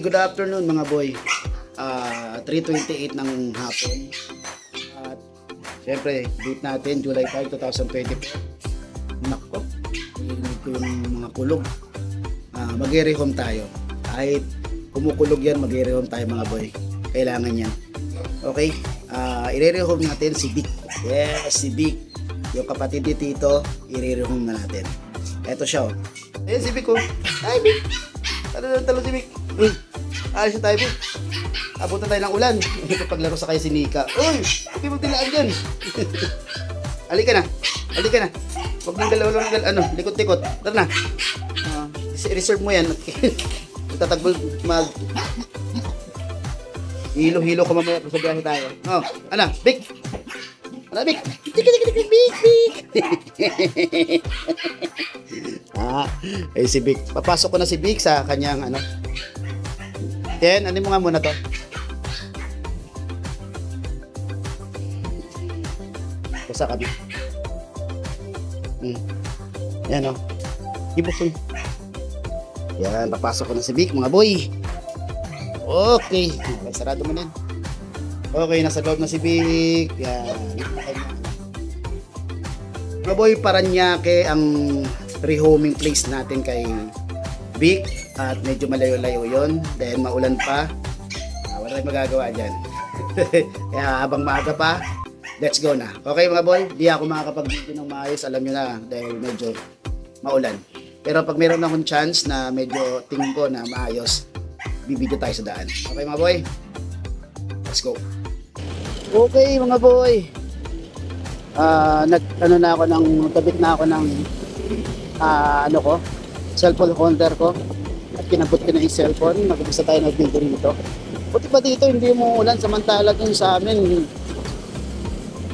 good afternoon mga boy. 3:28 ng hapon. At syempre, date natin July 5, 2024. Nako, narinig ko yung mga kulog. Mag-rehome tayo. Kahit kumukulog yan, mag-rehome tayo mga boy. Kailangan yan. Okay? I-rehome natin si Vic. Yes, si Vic. Yung kapatid ni Tito, i-rehome na natin. Eto siya oh. Ayan si Vic oh. Ay Vic! Talo si Vic. Ayos na tayo Vic. Abutan tayo ng ulan. Ito paglaro sa kayo si Nika. Uy! Hindi mo tilaan dyan. Halika na. Halika na. Huwag mong dalawa likot-likot. Tara na. Reserve mo yan. Tatagbol hilo-hilo ka mamaya sa biyahe tayo. Oh, ano? Vic! Ano Vic? Vic! Si Vic. Papasok ko na si Vic sa kanyang ano. Then, ano mo nga muna to? Basta ka, Vic. Yan, o. Ibukon. Yan, papasok ko na si Vic, mga boy. Okay. Sarado mo na yan. Okay, nasa loob na si Vic. Yan. Mga boy, Paranaque ang rehoming place natin kay Vic. At medyo malayo-layo yon, dahil maulan pa. Wala tayong magagawa dyan. Kaya habang maaga pa, let's go na. Okay mga boy, di ako makakapag-video ng maayos, alam nyo na, dahil medyo maulan. Pero pag meron akong chance na medyo tingin ko na maayos, bibidyo tayo sa daan. Okay mga boy, let's go. Okay mga boy, nagkabit na ako ng cellphone holder ko. At kinabot ko na yung cellphone, mag-umpisa tayo nag-video rito. Buti pa dito, hindi mo ulan, samantala dun sa amin,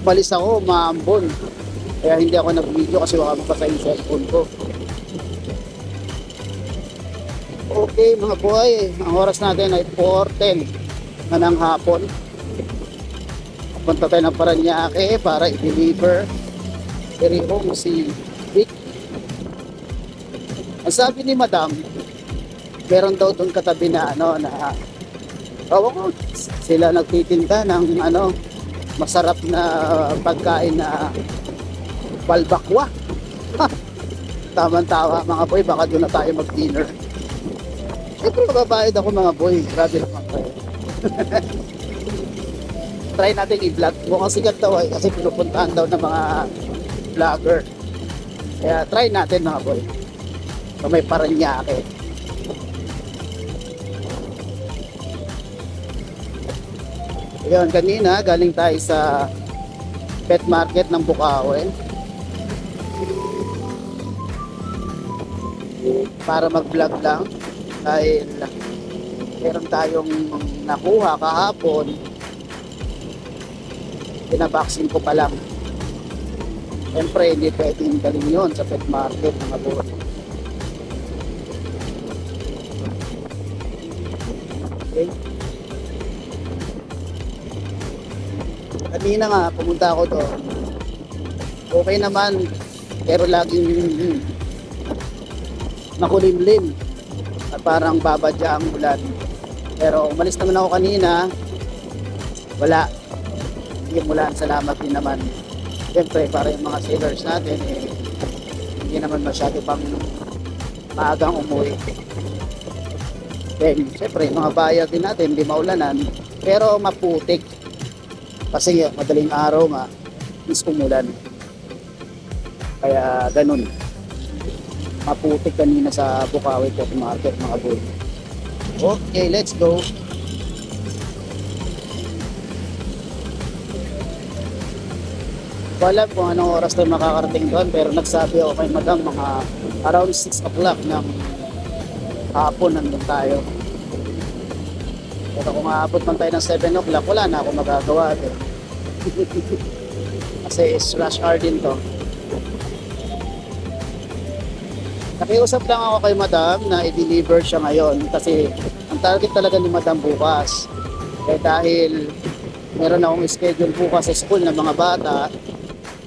balis ako, maambon. Kaya hindi ako nag-video kasi baka mapasa yung cellphone ko. Okay mga boy, ang oras natin ay 4:10 na ng hapon. Punta tayo ng Paranaque para i-deliver i-rehome si Vic. Ang sabi ni Madam, meron daw doon katabi na sila nagtitinda ng masarap na pagkain na balbakwa. Tama-tama mga boy, baka doon na tayo mag-dinner. Siyempre mababayad ako mga boy, grabe naman kayo. Try natin i-vlog. Mukhang sikat daw kasi pinupuntahan daw ng mga vlogger. Kaya try natin mga boy. So, may Paranaque. Ayun, kanina galing tayo sa pet market ng Bukawi para mag-vlog lang dahil meron tayong nakuha kahapon, pinabaksin ko pa lang. Siyempre hindi pwedeng galing yun sa pet market mga buwan. Okay. Kanina nga, pumunta ako doon. Okay naman, pero laging makulimlim at parang babadya ang ulan. Pero umalis naman ako kanina, wala. Hindi ulan, salamat din naman. Siyempre, para yung mga sailors natin, hindi naman masyado pang maagang umuwi. Then, siyempre, mga bayad din natin, hindi maulanan, pero maputik. Kasi madaling araw nga is umulan. Kaya ganun. Maputik kanina sa Bukawi Pet Market mga boy. Okay, let's go. Wala kung anong oras tayo makakarating doon, pero nagsabi ako kay Madam mga around 6 o'clock ng hapon nandun tayo. Pero kung aabot man tayo ng 7 o'clock, wala na ako magagawa. Kasi rush hour din to. Nakiusap lang ako kay Madam na i-deliver siya ngayon kasi ang target talaga ni Madam bukas. Dahil meron akong schedule bukas sa school ng mga bata,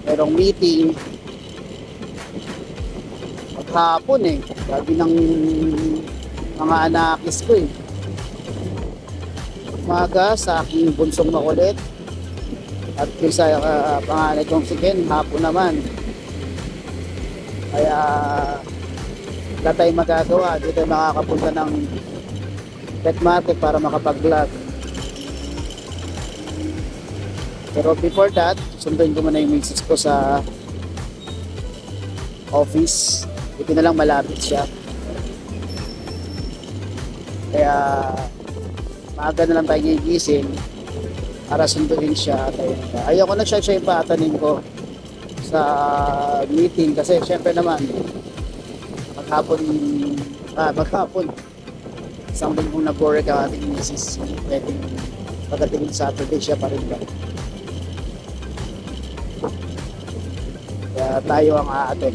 merong meeting maghapon eh. Sabi ng mga anakis ko eh. umaga sa aking bunsong makulit. At yung sa panganay kong si Ken, hapon naman. Kaya wala tayong magagawa. Di tayo makakapunta ng pet market para makapag-vlog. Pero before that, sunduin ko muna yung misis ko sa office. Ito na lang, malapit siya. Kaya maaga na lang tayo gigising para sunduin siya. Ayoko na siya yung paatanin ko sa meeting kasi syempre naman maghapon isang linggong nag-work ang ating misis. Pwedeng pagdating Saturday siya pa rin ba. Kaya tayo ang aatin.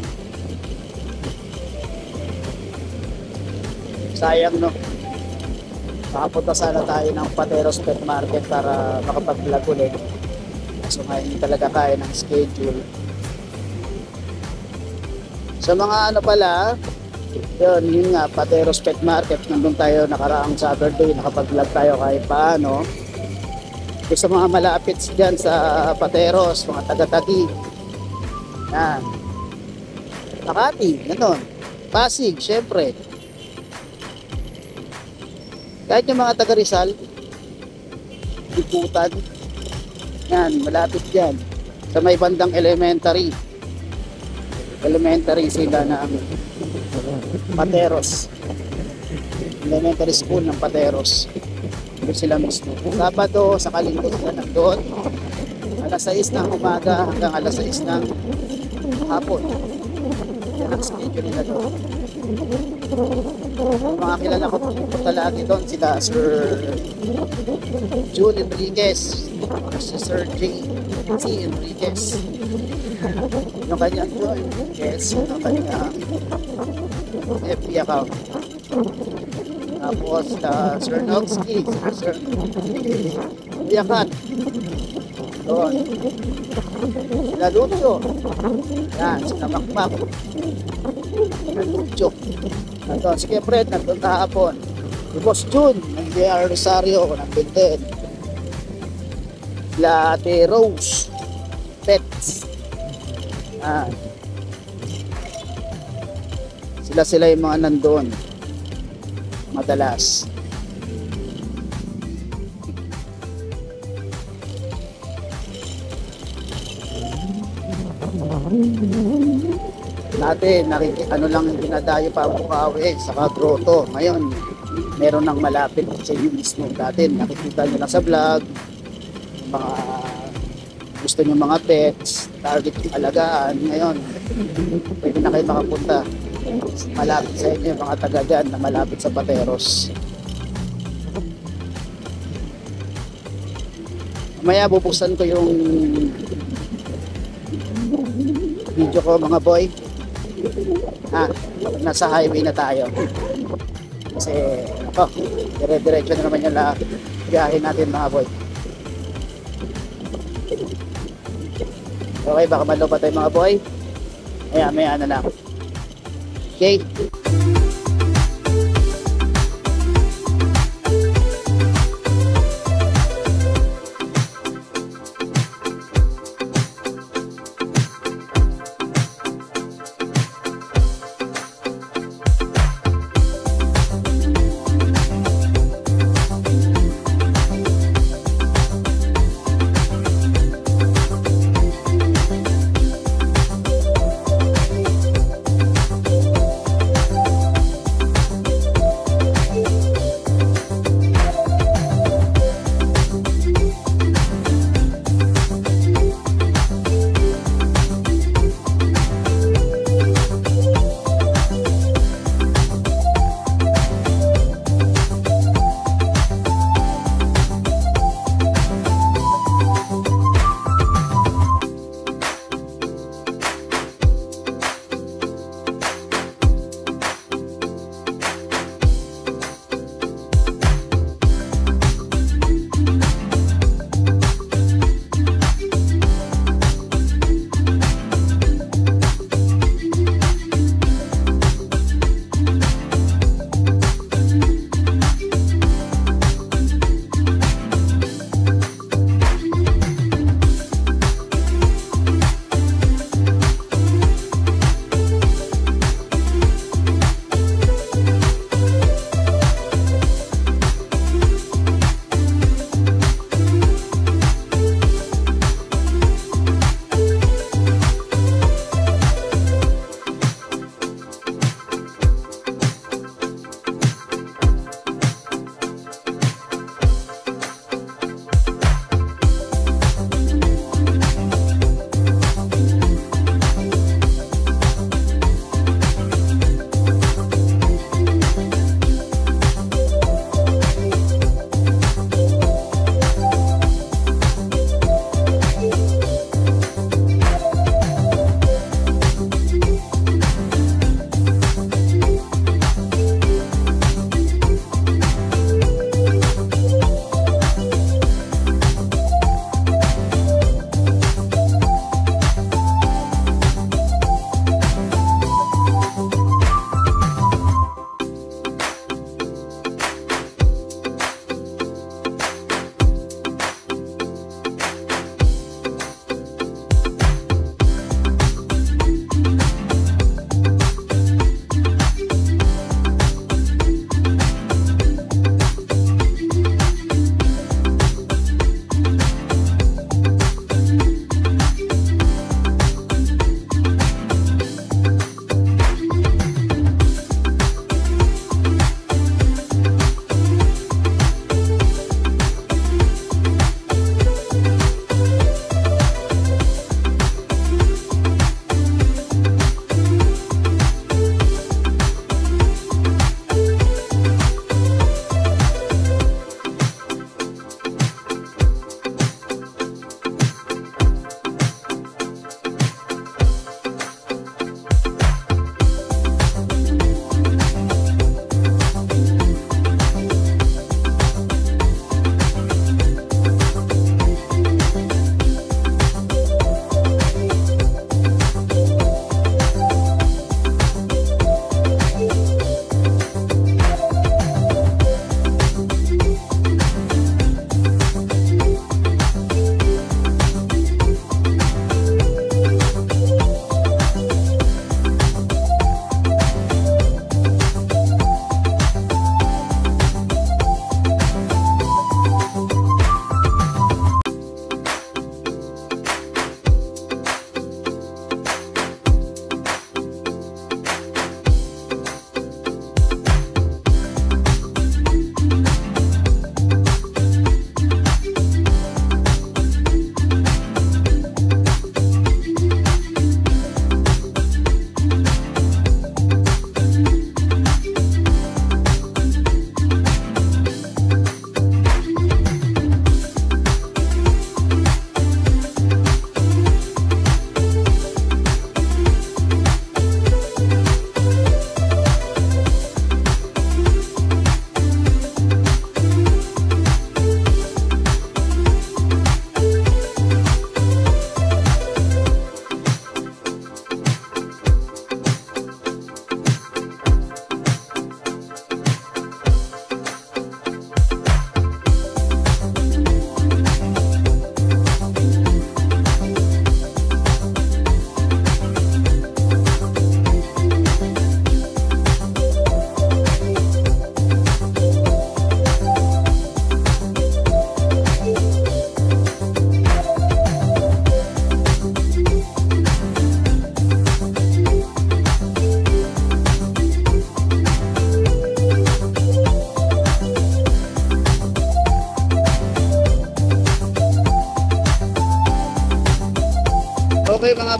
Sayang, no? Makapunta sana tayo ng Pateros Pet Market para makapag-vlog ulit. So ngayon hindi talaga kaya ng schedule. Sa mga ano pala, yun nga, Pateros Pet Market, nandun tayo nakaraang Saturday, nakapag-vlog tayo kahit paano. Sa mga malapit dyan sa Pateros, mga taga-Taguig, yan, Makati, gano'n, Pasig, syempre. Kahit yung mga taga Rizal, Iputan, yan, malapit dyan. Sa may bandang elementary sila ng Pateros, elementary school ng Pateros. Doon sila mismo. Sabado, sa Kalinggo sila nagdoon. Alas 6 ng umaga hanggang alas 6 ng hapon. Yan ang schedule nila doon. Yung mga kilala ko pupunta lagi doon, sila Sir June Enriquez, si Sir J.C. Enriquez, yung kanyang June Enriquez, yung kanyang FB account. Tapos Sir Nogsky, Sir Biakat doon, sila Lucho, yan, sila Makmak, sila Lucho nandun, si Kefred nandun kahapon, si Boss June ng JR Rosario ng Binten, sila Ate Rose Pets, yan, sila yung mga nandun madalas. Dati ano lang yung dinadayo pa Bukawi saka Grotto. Ngayon meron nang malapit sa inyo mismo. Dati nakikita nyo lang sa vlog mga gusto nyo mga pets, target yung alagaan. Ngayon pwede na kayo makapunta malapit sa inyo, mga taga dyan na malapit sa Pateros. Mamaya bubuksan ko yung video ko mga boy. Nasa highway na tayo. Kasi dire-diretso na naman yung biyahe natin mga boy. Okay, baka malo pa tayo mga boy. Maya na lang. Okay.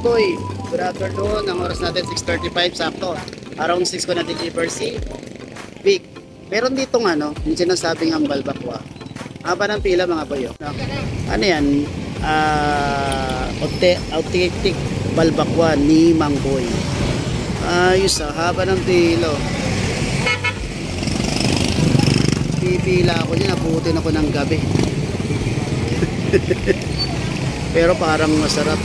boy, good afternoon. Ang oras natin 6:35 sakto. Around 6 ko na-deliver si Vic. Meron ditong yung sinasabing ang balbakwa. Haba ng pila mga boy. Oh. Ano yan? Authentic balbakwa ni Mang Boy. Ayos haba ng pila. Pipila ako dyan, abutin ako ng gabi. Pero parang masarap.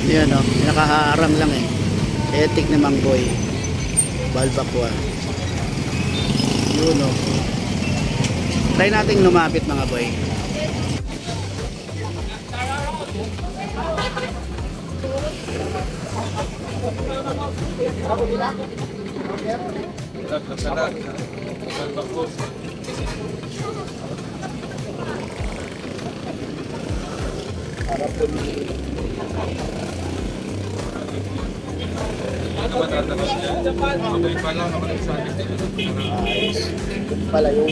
Yan nakaharang lang etik na Mang Boy balbakwa. Yun try nating lumapit mga boy. Pala yun.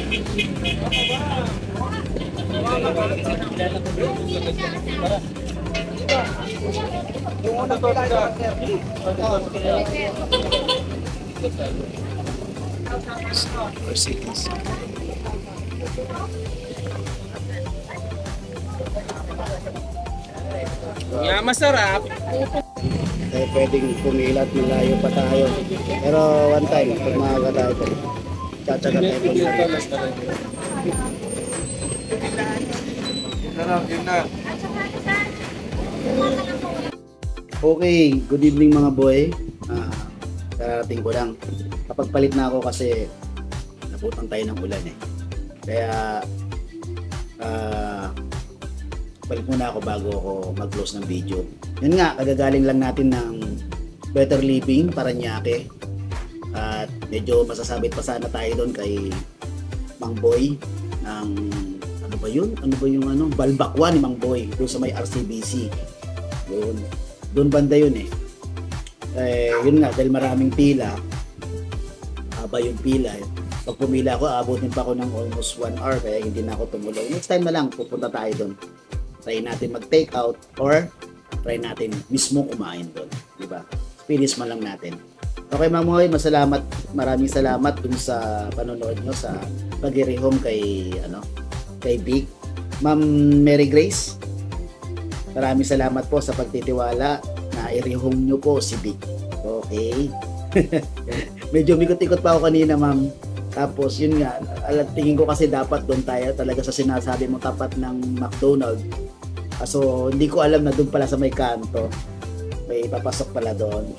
Nga masarap. Kaya pwedeng pumilat, malayo pa tayo. Pero one time, pag maaga tayo, tsatsaga tayo pumilat. Okay, good evening mga boy. Kararating ko lang. Kapag palit na ako kasi naputang tayo ng ulan Kaya palit muna ako bago ako mag-close ng video. Yun nga, kagagaling lang natin ng Better Living Parañaque. At medyo masasabit pa sana tayo doon kay Mang Boy ng ano ba yun? Ano ba yung balbakwa ni Mang Boy doon sa may RCBC. Yun. Doon banda yun yun nga, dahil maraming pila, haba yung pila. Pag pumila ako, abutin pa ako ng almost 1 hour kaya hindi na ako tumuloy. Next time na lang, pupunta tayo doon. Try natin mag-take out or try natin mismo kumain doon. Diba? Finish man lang natin. Okay Ma'am Hoy, maraming salamat dun sa panonood nyo sa pag-rehome kay Vic. Ma'am Mary Grace, maraming salamat po sa pagtitiwala na i-rehome nyo po si Vic. Okay? Medyo mikot-ikot pa ako kanina ma'am. Tapos yun nga, tingin ko kasi dapat doon tayo talaga sa sinasabi mo tapat ng McDonald's. So hindi ko alam na doon pala sa may kanto. May papasok pala doon.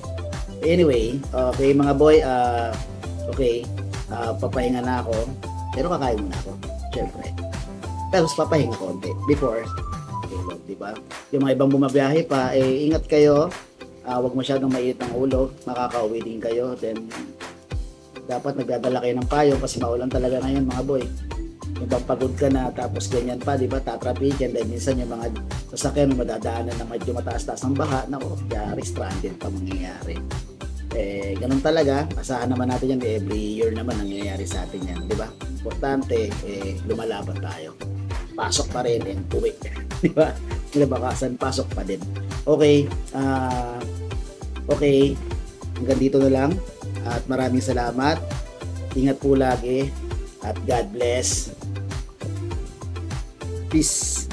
Anyway, okay mga boy, papahinga na ako. Pero kakain muna ako, syempre. Pero papahinga konti before, diba? Yung mga ibang bumabiyahe pa, ingat kayo. Huwag masyadong mainit ang ulo, makakauwi din kayo. Then dapat nagdadala kayo ng payong kasi maulan talaga ngayon mga boy. Yung pagod ka na tapos ganyan pa, di ba, tatrapikin, dahil minsan yung mga sasakyan madadaanan na medyo mataas-taas ang baha, nako, yari, stranded pa mangyayari. Ganun talaga, asahan naman natin yan, every year naman nangyayari sa atin yan, di ba? Importante, lumalaban tayo. Pasok pa rin and uwi. Di ba? Nilabakasan, pasok pa din. Okay, hanggang dito na lang. At maraming salamat. Ingat po lagi. At God bless. Peace.